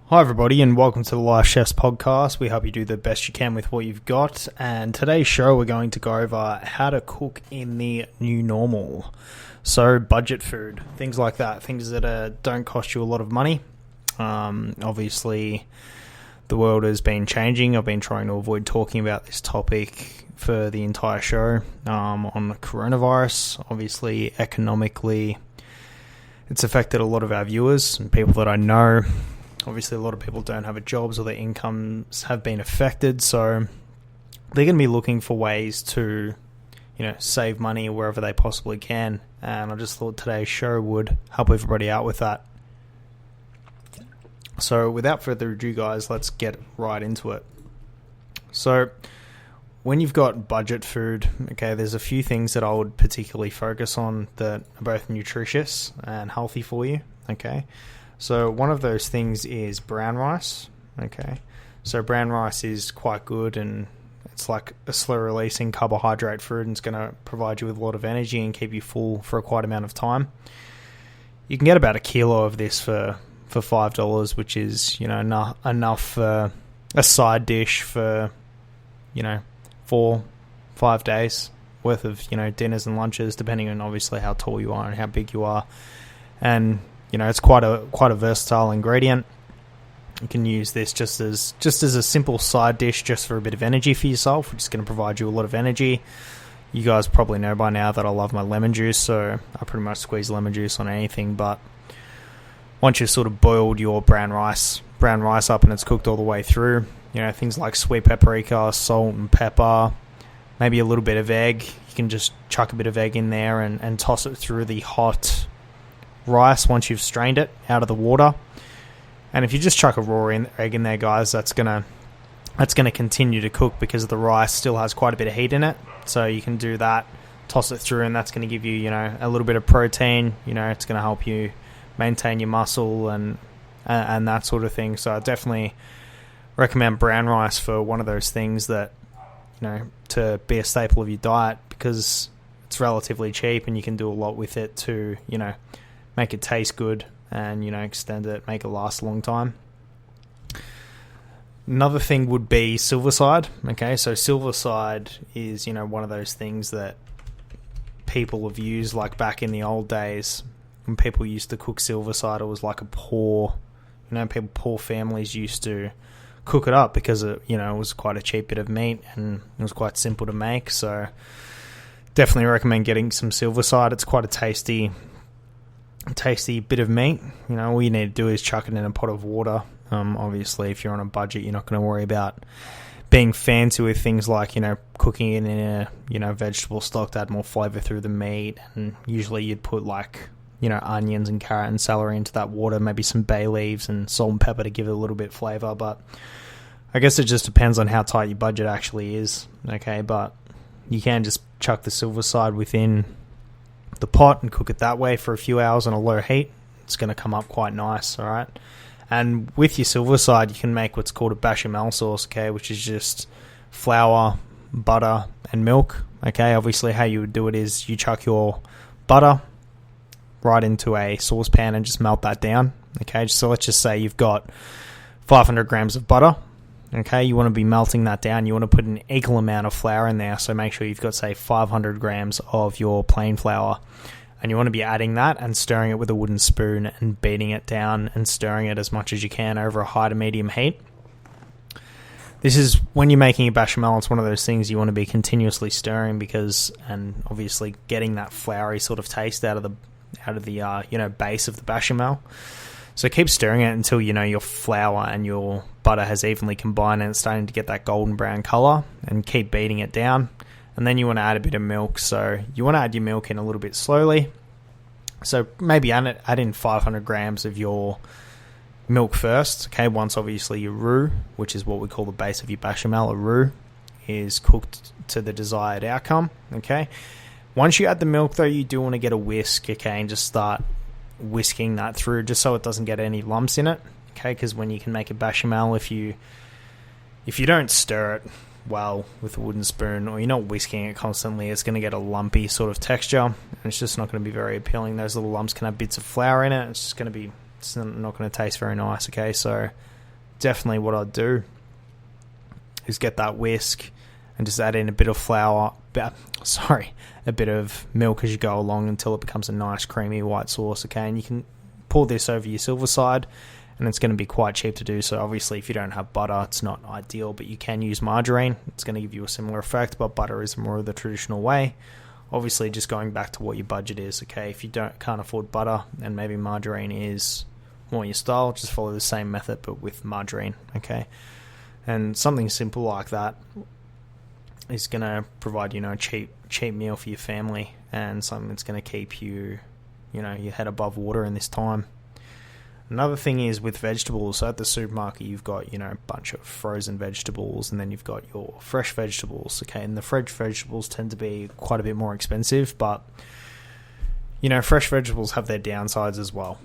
Hi everybody and welcome to the Life Chefs podcast. We hope you do the best you can with what you've got, and today's show we're going to go over how to cook in the new normal. So budget food, things like that, things that don't cost you a lot of money. Obviously the world has been changing. I've been trying to avoid talking about this topic for the entire show on coronavirus. Obviously economically it's affected a lot of our viewers and people that I know. Obviously, a lot of people don't have jobs or their incomes have been affected, so they're going to be looking for ways to, save money wherever they possibly can. And I just thought today's show would help everybody out with that. So, without further ado, guys, let's get right into it. So, when you've got budget food, there's a few things that I would particularly focus on that are both nutritious and healthy for you. So one of those things is brown rice. So brown rice is quite good, and it's like a slow-releasing carbohydrate food, and it's going to provide you with a lot of energy and keep you full for quite amount of time. You can get about a kilo of this for $5, which is enough for a side dish for 4-5 days worth of dinners and lunches, depending on obviously how tall you are and how big you are. And it's quite a versatile ingredient. You can use this just as a simple side dish, just for a bit of energy for yourself, which is going to provide you a lot of energy. You guys probably know by now that I love my lemon juice, so I pretty much squeeze lemon juice on anything. But once you've sort of boiled your brown rice up and it's cooked all the way through, things like sweet paprika, salt and pepper, maybe a little bit of egg. You can just chuck a bit of egg in there and toss it through the hot rice once you've strained it out of the water. And if you just chuck a raw egg in there, guys, that's gonna continue to cook because the rice still has quite a bit of heat in it. So you can do that, toss it through, and that's going to give you a little bit of protein. It's going to help you maintain your muscle and that sort of thing. So I definitely recommend brown rice for one of those things that to be a staple of your diet, because it's relatively cheap and you can do a lot with it to make it taste good and, extend it, make it last a long time. Another thing would be silverside. So silverside is, one of those things that people have used, like back in the old days when people used to cook silverside. It was like a poor families used to cook it up because it was quite a cheap bit of meat and it was quite simple to make. So definitely recommend getting some silverside. It's quite a tasty bit of meat. All you need to do is chuck it in a pot of water. Obviously if you're on a budget, you're not going to worry about being fancy with things like cooking it in a vegetable stock to add more flavor through the meat. And usually you'd put onions and carrot and celery into that water, maybe some bay leaves and salt and pepper to give it a little bit flavor. But I guess it just depends on how tight your budget actually is. But you can just chuck the silverside within the pot and cook it that way for a few hours on a low heat. It's going to come up quite nice. All right. And with your silverside, you can make what's called a bechamel sauce, which is just flour, butter, and milk. Obviously how you would do it is you chuck your butter right into a saucepan and just melt that down. So let's just say you've got 500 grams of butter. You want to be melting that down. You want to put an equal amount of flour in there. So make sure you've got, say, 500 grams of your plain flour. And you want to be adding that and stirring it with a wooden spoon and beating it down and stirring it as much as you can over a high to medium heat. This is when you're making a bechamel. It's one of those things you want to be continuously stirring and obviously getting that floury sort of taste out of the base of the bechamel. So keep stirring it until your flour and your butter has evenly combined and it's starting to get that golden brown color, and keep beating it down. And then you want to add a bit of milk. So you want to add your milk in a little bit slowly. So maybe add in 500 grams of your milk first. Once obviously your roux, which is what we call the base of your bechamel, a roux, is cooked to the desired outcome. Once you add the milk though, you do want to get a whisk, and just start whisking that through just so it doesn't get any lumps in it. Because when you can make a bechamel, if you don't stir it well with a wooden spoon, or you're not whisking it constantly, it's going to get a lumpy sort of texture, and it's just not going to be very appealing. Those little lumps can have bits of flour in it. It's It's not going to taste very nice, okay? So definitely what I'd do is get that whisk and just add in a bit of a bit of milk as you go along until it becomes a nice creamy white sauce, okay? And you can pour this over your silver side, and it's going to be quite cheap to do so. Obviously, if you don't have butter, it's not ideal, but you can use margarine. It's going to give you a similar effect, but butter is more of the traditional way. Obviously, just going back to what your budget is, okay? If you can't afford butter and maybe margarine is more your style, just follow the same method but with margarine, okay? And something simple like that is going to provide, a cheap meal for your family, and something that's going to keep you, your head above water in this time. Another thing is with vegetables. So at the supermarket, you've got, a bunch of frozen vegetables, and then you've got your fresh vegetables, okay? And the fresh vegetables tend to be quite a bit more expensive, but, fresh vegetables have their downsides as well.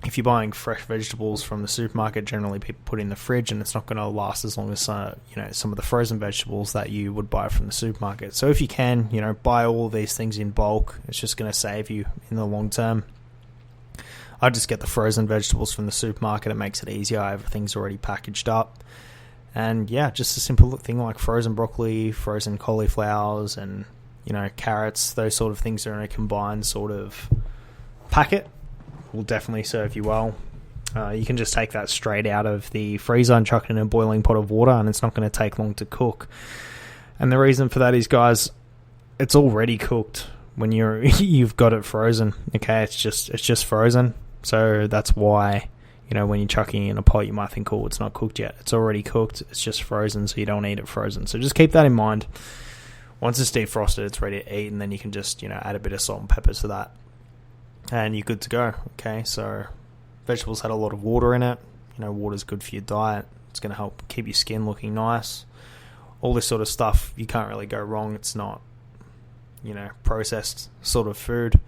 If you're buying fresh vegetables from the supermarket, generally people put in the fridge, and it's not going to last as long as some of the frozen vegetables that you would buy from the supermarket. So if you can, buy all of these things in bulk, it's just going to save you in the long term. I just get the frozen vegetables from the supermarket. It makes it easier. Everything's already packaged up. And yeah, just a simple thing like frozen broccoli, frozen cauliflowers, and carrots. Those sort of things are in a combined sort of packet. Will definitely serve you well. You can just take that straight out of the freezer and chuck it in a boiling pot of water, and it's not going to take long to cook. And the reason for that is, guys, it's already cooked when you've got it frozen. Okay, it's just frozen. So that's why, when you're chucking it in a pot, you might think, oh, it's not cooked yet. It's already cooked. It's just frozen, so you don't eat it frozen. So just keep that in mind. Once it's defrosted, it's ready to eat, and then you can just, add a bit of salt and pepper to that, and you're good to go. Okay, so vegetables had a lot of water in it. Water's good for your diet. It's going to help keep your skin looking nice. All this sort of stuff, you can't really go wrong. It's not, processed sort of food.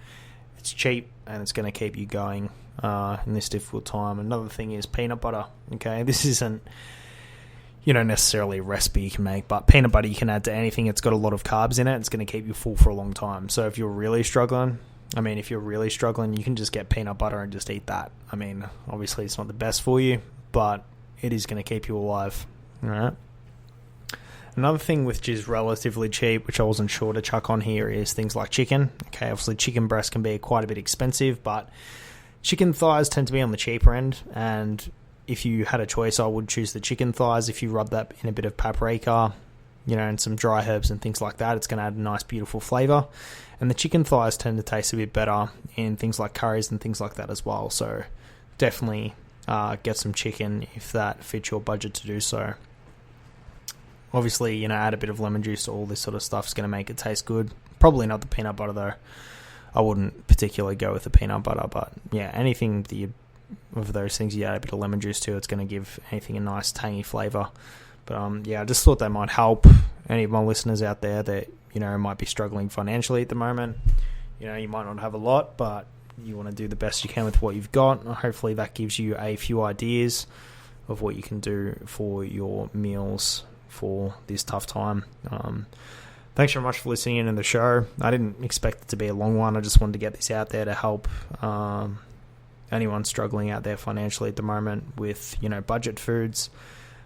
It's cheap, and it's going to keep you going in this difficult time. Another thing is peanut butter. Okay, this isn't, necessarily a recipe you can make, but peanut butter you can add to anything. It's got a lot of carbs in it. It's going to keep you full for a long time. So if you're really struggling, you can just get peanut butter and just eat that. Obviously it's not the best for you, but it is going to keep you alive. All right. Another thing which is relatively cheap, which I wasn't sure to chuck on here, is things like chicken. Okay, obviously chicken breast can be quite a bit expensive, but chicken thighs tend to be on the cheaper end, and if you had a choice, I would choose the chicken thighs. If you rub that in a bit of paprika, and some dry herbs and things like that, it's going to add a nice, beautiful flavour. And the chicken thighs tend to taste a bit better in things like curries and things like that as well. So definitely get some chicken if that fits your budget to do so. Obviously, add a bit of lemon juice to all this sort of stuff is going to make it taste good. Probably not the peanut butter, though. I wouldn't particularly go with the peanut butter, but yeah, anything of those things you add a bit of lemon juice to, it's going to give anything a nice tangy flavour. But yeah, I just thought that might help any of my listeners out there that, might be struggling financially at the moment. You might not have a lot, but you want to do the best you can with what you've got. Hopefully that gives you a few ideas of what you can do for your meals for this tough time. Thanks very much for listening in to the show. I didn't expect it to be a long one. I just wanted to get this out there to help anyone struggling out there financially at the moment with, budget foods.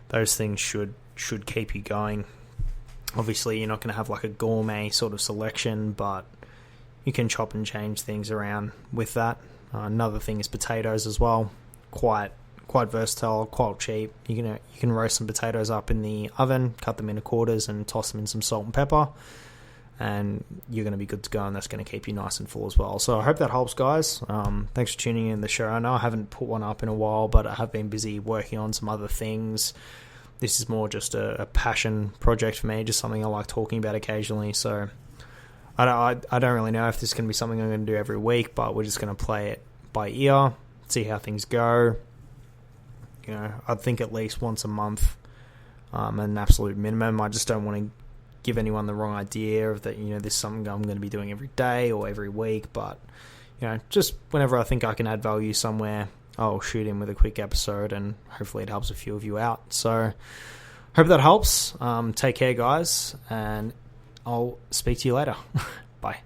Those things should keep you going. Obviously, you're not going to have like a gourmet sort of selection, but you can chop and change things around with that. Another thing is potatoes as well. Quite versatile, quite cheap. You can roast some potatoes up in the oven, cut them into quarters, and toss them in some salt and pepper, and you're going to be good to go, and that's going to keep you nice and full as well. So I hope that helps, guys. Thanks for tuning in the show. I know I haven't put one up in a while, but I have been busy working on some other things. This is more just a passion project for me, just something I like talking about occasionally. So I don't really know if this is going to be something I'm going to do every week, but we're just going to play it by ear, see how things go. I'd think at least once a month, an absolute minimum. I just don't want to give anyone the wrong idea of that, this is something I'm going to be doing every day or every week, but, just whenever I think I can add value somewhere, I'll shoot in with a quick episode, and hopefully it helps a few of you out. So hope that helps. Take care, guys, and I'll speak to you later. Bye.